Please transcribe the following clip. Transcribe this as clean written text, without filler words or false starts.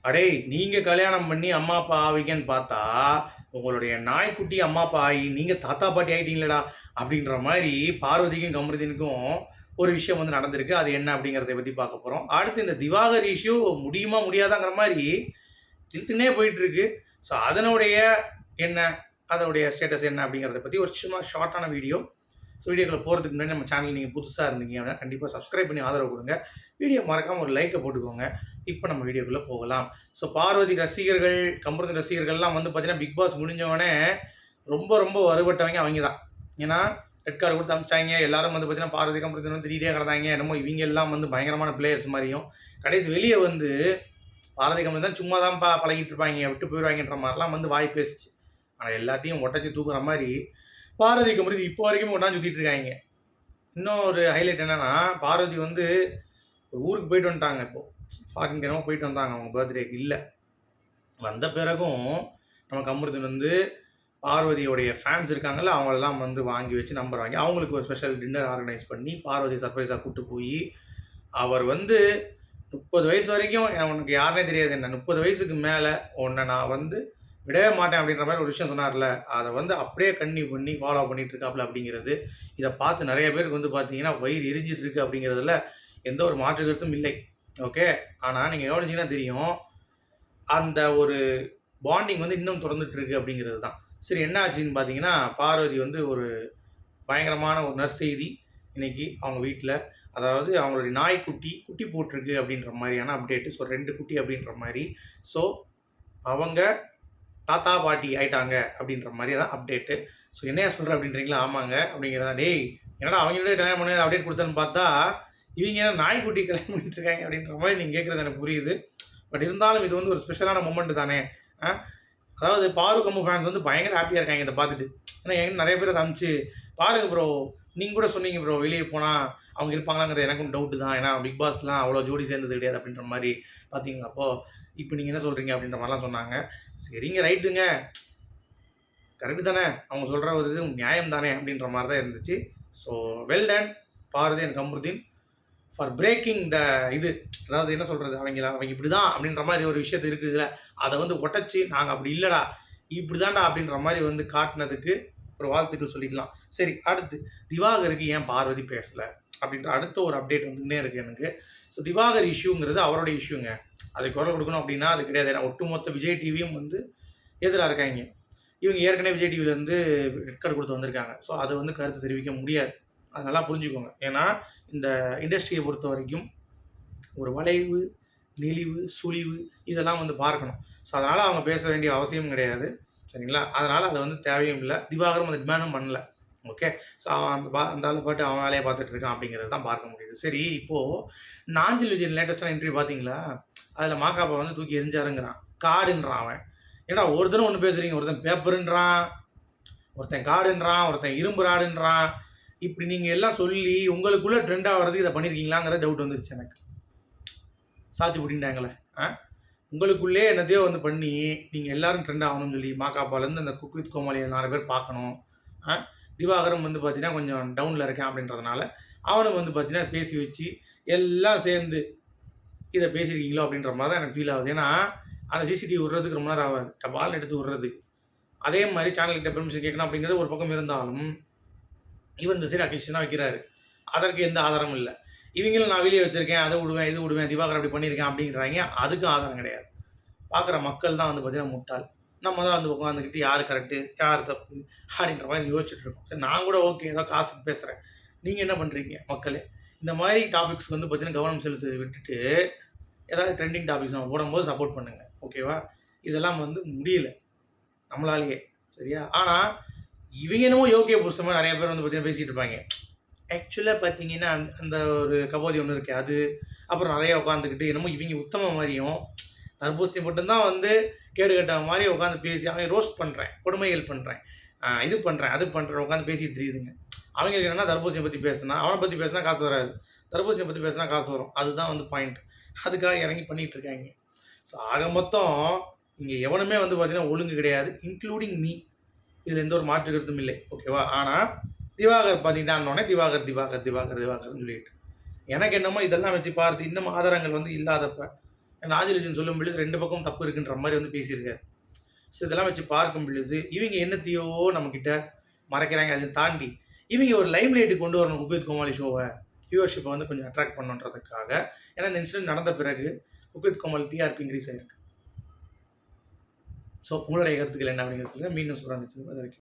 அடே நீங்கள் கல்யாணம் பண்ணி அம்மா அப்பா ஆவீங்கன்னு பார்த்தா உங்களுடைய நாய்க்குட்டி அம்மா அப்பா ஆகி நீங்கள் தாத்தா பாட்டி ஆகிட்டீங்களடா அப்படின்ற மாதிரி பார்வதிக்கும் கமருதீனுக்கும் ஒரு விஷயம் வந்து நடந்திருக்கு. அது என்ன அப்படிங்கிறத பற்றி பார்க்க போகிறோம். அடுத்து இந்த திவாகர் இஷ்யூ முடியுமா முடியாதாங்கிற மாதிரி இழுத்துனே போயிட்டுருக்கு. ஸோ அதனுடைய என்ன, அதனுடைய ஸ்டேட்டஸ் என்ன அப்படிங்கிறத பற்றி ஒரு சும்மா ஷார்ட்டான வீடியோ. ஸோ வீடியோக்குள்ள போகிறதுக்கு முன்னாடி நம்ம சேனல் நீங்கள் புதுசாக இருந்தீங்க அப்படின்னா கண்டிப்பாக சப்ஸ்கிரைப் பண்ணி ஆதரவு கொடுங்க. வீடியோ மறக்காமல் ஒரு லைக்கை போட்டுக்கோங்க. இப்போ நம்ம வீடியோக்குள்ளே போகலாம். ஸோ பார்வதி ரசிகர்கள், கமருதீன் ரசிகர்கள்லாம் வந்து பார்த்தீங்கன்னா பிக் பாஸ் முடிஞ்சவொடனே ரொம்ப ரொம்ப வருபட்டவங்க அவங்க தான். ஏன்னா ரெட் கார்டு கொடுத்து அமிச்சாங்க. எல்லாரும் வந்து பார்த்தீங்கன்னா பார்வதி கமருதீன் வந்து 3 டே கிடந்தாங்க. என்னமோ இவங்க எல்லாம் வந்து பயங்கரமான பிளேயர்ஸ் மாதிரியும், கடைசி வெளியே வந்து பாரதி கமருதீன் தான் சும்மா தான்ப்பா பழகிட்டு இருப்பாங்க, விட்டு போயிடுவாங்கன்ற மாதிரிலாம் வந்து வாய் பேசிச்சு. ஆனால் எல்லாத்தையும் ஒட்டச்சி தூக்குற மாதிரி பார்வதி கமருதீன் இப்போ வரைக்கும் ஒன்றா சுற்றிட்டு இருக்காங்க. இன்னும் ஒரு ஹைலைட் என்னன்னா, பார்வதி வந்து ஊருக்கு போயிட்டு வந்துட்டாங்க. இப்போ ஃபாரின் என்னமோ போயிட்டு வந்தாங்க அவங்க பர்த்டேக்கு. இல்லை, வந்த பிறகும் நம்ம கமருதீன் வந்து பார்வதியோடைய ஃபேன்ஸ் இருக்காங்கல்ல, அவங்களெல்லாம் வந்து வாங்கி வச்சு நம்பர் வாங்கி அவங்களுக்கு ஒரு ஸ்பெஷல் டின்னர் ஆர்கனைஸ் பண்ணி பார்வதி சர்ப்ரைஸாக கூப்பிட்டு போய் அவர் வந்து 30 வயசு வரைக்கும் உனக்கு யாருனே தெரியாது, என்ன 30 வயசுக்கு மேலே உன்னை நான் வந்து விடவே மாட்டேன் அப்படின்ற மாதிரி ஒரு விஷயம் சொன்னார்ல, அதை வந்து அப்படியே கன்டினியூ பண்ணி ஃபாலோ பண்ணிட்டு இருக்காப்புல அப்படிங்கிறது. இதை பார்த்து நிறைய பேருக்கு வந்து பார்த்தீங்கன்னா வயிறு எரிஞ்சிட்டு இருக்கு அப்படிங்கிறதுல எந்த ஒரு மாற்று கருத்தும் இல்லை. ஓகே, ஆனால் நீங்கள் கவனிச்சிங்கன்னா தெரியும், அந்த ஒரு பாண்டிங் வந்து இன்னும் தொடர்ந்துட்டு இருக்கு அப்படிங்கிறது தான். சரி, என்ன ஆச்சுன்னு பார்த்தீங்கன்னா, பார்வதி வந்து ஒரு பயங்கரமான ஒரு நற்செய்தி இன்னைக்கு அவங்க வீட்டில். அதாவது அவங்களுடைய நாய்க்குட்டி குட்டி போட்டிருக்கு அப்படின்ற மாதிரியான அப்டேட்டு. ஸோ 2 குட்டி அப்படின்ற மாதிரி. ஸோ அவங்க தாத்தா பாட்டி ஆயிட்டாங்க அப்படின்ற மாதிரி தான் அப்டேட்டு. ஸோ என்னையா சொல்கிற அப்படின்றீங்களா? ஆமாங்க அப்படிங்கிறதா. டேய் என்னடா அவங்களே கல்யாணம் பண்ணி அப்டேட் கொடுத்தேன்னு பார்த்தா இவங்க என்ன நாய்க்குட்டி கல்யாணம் பண்ணிட்டு இருக்காங்க அப்படின்ற மாதிரி நீங்கள் கேட்குறது எனக்கு புரியுது. பட் இருந்தாலும் இது வந்து ஒரு ஸ்பெஷலான மூமெண்ட் தானே. அதாவது பாரு கம்மு ஃபேன்ஸ் வந்து பயங்கர ஹாப்பியாக இருக்காங்க இதை பார்த்துட்டு. ஏன்னா எங்க நிறைய பேர் அதை அனுப்பிச்சு பாருங்க ப்ரோ, நீங்கள் கூட சொன்னீங்க ப்ரோ வெளியே போனால் அவங்க இருப்பாங்களாங்கிறது எனக்கும் டவுட்டு தான். ஏன்னா பிக் பாஸ்லாம் அவ்வளோ ஜோடி சேர்ந்தது கிடையாது அப்படின்ற மாதிரி பார்த்தீங்களா. அப்போது இப்போ நீங்கள் என்ன சொல்கிறீங்க அப்படின்ற மாதிரிலாம் சொன்னாங்க. சரிங்க, ரைட்டுங்க, கரெக்டு தானே, அவங்க சொல்கிற ஒரு இது நியாயம் தானே அப்படின்ற மாதிரி தான் இருந்துச்சு. So well done Parvathi and Kamarudheen for breaking the இது. அதாவது என்ன சொல்கிறது, அவங்க இப்படி தான் அப்படின்ற மாதிரி ஒரு விஷயத்து இருக்குதுல்ல, அதை வந்து ஒட்டச்சி நாங்கள் அப்படி இல்லைடா இப்படி தான்டா அப்படின்ற மாதிரி வந்து காட்டினதுக்கு ஒரு வாழ்த்துக்கள் சொல்லிக்கலாம். சரி, அடுத்து திவாகருக்கு ஏன் பார்வதி பேசலை அப்படின்ற அடுத்த ஒரு அப்டேட் வந்துன்னே இருக்குது எனக்கு. ஸோ திவாகர் இஷ்யூங்கிறது அவரோட இஷ்யூங்க, அதுக்கு குரல் கொடுக்கணும் அப்படின்னா அது கிடையாது. ஏன்னா ஒட்டுமொத்த விஜய் டிவியும் வந்து எதிராக இருக்காங்க. இவங்க ஏற்கனவே விஜய் டிவிலேருந்து ரெட் கார்டு கொடுத்து வந்திருக்காங்க. ஸோ அதை வந்து கருத்து தெரிவிக்க முடியாது. அது நல்லா புரிஞ்சுக்கோங்க. ஏன்னா இந்த இண்டஸ்ட்ரியை பொறுத்த வரைக்கும் ஒரு வளைவு, நெளிவு, சுழிவு இதெல்லாம் வந்து பார்க்கணும். ஸோ அதனால் அவங்க பேச வேண்டிய அவசியம் கிடையாது. சரிங்களா? அதனால் அதை வந்து தேவையும் இல்லை. திவாகரும் அந்த டிமாண்டும் பண்ணல. ஓகே. ஸோ அவன் அந்த ஆளை பாட்டு அவன் வேலையை பார்த்துட்டு இருக்கான் அப்படிங்கிறது தான் பார்க்க முடியுது. சரி, இப்போது நாஞ்சில் விஜய் லேட்டஸ்ட்டான இன்டர்வியூ பார்த்தீங்களா? அதில் மாக்காப்பா வந்து தூக்கி எரிஞ்சாருங்கிறான், காடுன்றான் அவன். ஏன்னா ஒருத்தனும் ஒன்று பேசுகிறீங்க, ஒருத்தன் பேப்பருன்றான், ஒருத்தன் காடுன்றான், ஒருத்தன் இரும்பு ராடுன்றான். இப்படி நீங்கள் எல்லாம் சொல்லி உங்களுக்குள்ளே ட்ரெண்டாக வர்றதுக்கு இதை பண்ணியிருக்கீங்களாங்கிற டவுட் வந்துருச்சு எனக்கு. சாட்சி புட்டின்ட்டாங்களே. உங்களுக்குள்ளே என்னத்தையோ வந்து பண்ணி நீங்கள் எல்லோரும் ட்ரெண்ட் ஆகணும்னு சொல்லி மாக்காப்பாலேருந்து அந்த குக் வித் கோமாளி 4 பேர் பார்க்கணும். திவாகரம் வந்து பார்த்தீங்கன்னா கொஞ்சம் டவுனில் இருக்கேன் அப்படின்றதுனால அவனும் வந்து பார்த்தீங்கன்னா பேசி வச்சு எல்லாம் சேர்ந்து இதை பேசியிருக்கீங்களோ அப்படின்ற மாதிரி தான் எனக்கு ஃபீல் ஆகுது. ஏன்னா அந்த சிசிடிவி விடுறதுக்கு ரொம்ப நேரம் ஆகாது, டபால் எடுத்து விடுறதுக்கு. அதே மாதிரி சேனல்கிட்ட பெர்மிஷன் கேட்கணும் அப்படிங்கிறது ஒரு பக்கம் இருந்தாலும் இவன் இந்த சைடு அக்யூஷன் தான் வைக்கிறாரு. அதற்கு எந்த ஆதாரமும் இல்லை. இவங்களும் நான் வெளியே வச்சுருக்கேன், அதை விடுவேன், இது விடுவேன், திவாகர் அப்படி பண்ணியிருக்கேன் அப்படிங்கிறாங்க. அதுக்கும் ஆதாரம் கிடையாது. பார்க்குற மக்கள் தான் வந்து பார்த்தீங்கன்னா முட்டாள். நம்ம தான் வந்து உட்காந்துக்கிட்டு யார் கரெக்டு யார் தப்பு அப்படின்ற மாதிரி யோசிச்சுட்டு இருக்கோம். சரி, நான் கூட ஓகே ஏதோ காசுக்கு பேசுகிறேன், நீங்கள் என்ன பண்ணுறீங்க மக்களே? இந்த மாதிரி டாபிக்ஸ் வந்து பார்த்தீங்கன்னா கவனம் செலுத்தி விட்டுட்டு ஏதாவது ட்ரெண்டிங் டாபிக்ஸ் நம்ம போடும்போது சப்போர்ட் பண்ணுங்கள். ஓகேவா? இதெல்லாம் வந்து முடியல நம்மளாலேயே. சரியா? ஆனால் இவங்க என்னமோ யோகிய புருஷமாக நிறைய பேர் வந்து பார்த்தீங்கன்னா பேசிகிட்டு இருப்பாங்க. ஆக்சுவலாக பார்த்தீங்கன்னா அந்த ஒரு கபோதி ஒன்று இருக்குது, அது அப்புறம் நிறைய உட்காந்துக்கிட்டு என்னமோ இவங்க உத்தம மாதிரியும் தர்பூசணி மட்டும்தான் வந்து கேடு கட்ட மாதிரி உட்காந்து பேசி அவங்க ரோஸ்ட் பண்ணுறேன், கொடுமைகள் பண்ணுறேன், இது பண்ணுறேன், அது பண்ணுறேன் உட்காந்து பேசிட்டு தெரியுதுங்க. அவங்களுக்கு என்னென்னா தர்பூசணியை பற்றி பேசினா, அவனை பற்றி பேசினா காசு வராது, தர்பூசணியை பற்றி பேசினா காசு வரும். அதுதான் வந்து பாயிண்ட். அதுக்காக இறங்கி பண்ணிகிட்டு இருக்காங்க. ஸோ ஆக மொத்தம் இங்கே எவனுமே வந்து பார்த்தீங்கன்னா ஒழுங்கு கிடையாது, இன்க்ளூடிங் மீ. இதில் எந்த ஒரு மாற்று கருத்தும் இல்லை. ஓகேவா? ஆனால் திவாகர் பார்த்தீங்கன்னா திவாகர் திவாகர் திவாகர் திவாகர்னு சொல்லிட்டு எனக்கு என்னமோ இதெல்லாம் வச்சு பார்த்து இன்னும் ஆதாரங்கள் வந்து இல்லாதப்ப நாஜிலுதீன் சொல்லும் பொழுது 2 பக்கமும் தப்பு இருக்குன்ற மாரி வந்து பேசியிருக்காரு. ஸோ இதெல்லாம் வச்சு பார்க்கும் பொழுது, இவங்க என்னத்தையோ நம்மகிட்ட மறைக்கிறாங்க. அத தாண்டி, இவங்க ஒரு லைம் லைட்டுக்கு கொண்டு வரணும் குக் வித் கோமாளி ஷோவ. வியூவர்ஷிப்ப வந்து கொஞ்சம் அட்ராக்ட் பண்ணணுன்றதுக்காக. ஏன்னா இந்த இன்சிடென்ட் நடந்த பிறகு cook with Komali TRP increase ஆயிருக்கு. ஸோ உங்களுடைய கருத்துக்கள் என்ன அப்படிங்கிறத சொல்லுங்க. மீண்டும் சொல்றேன். அது வரைக்கும்.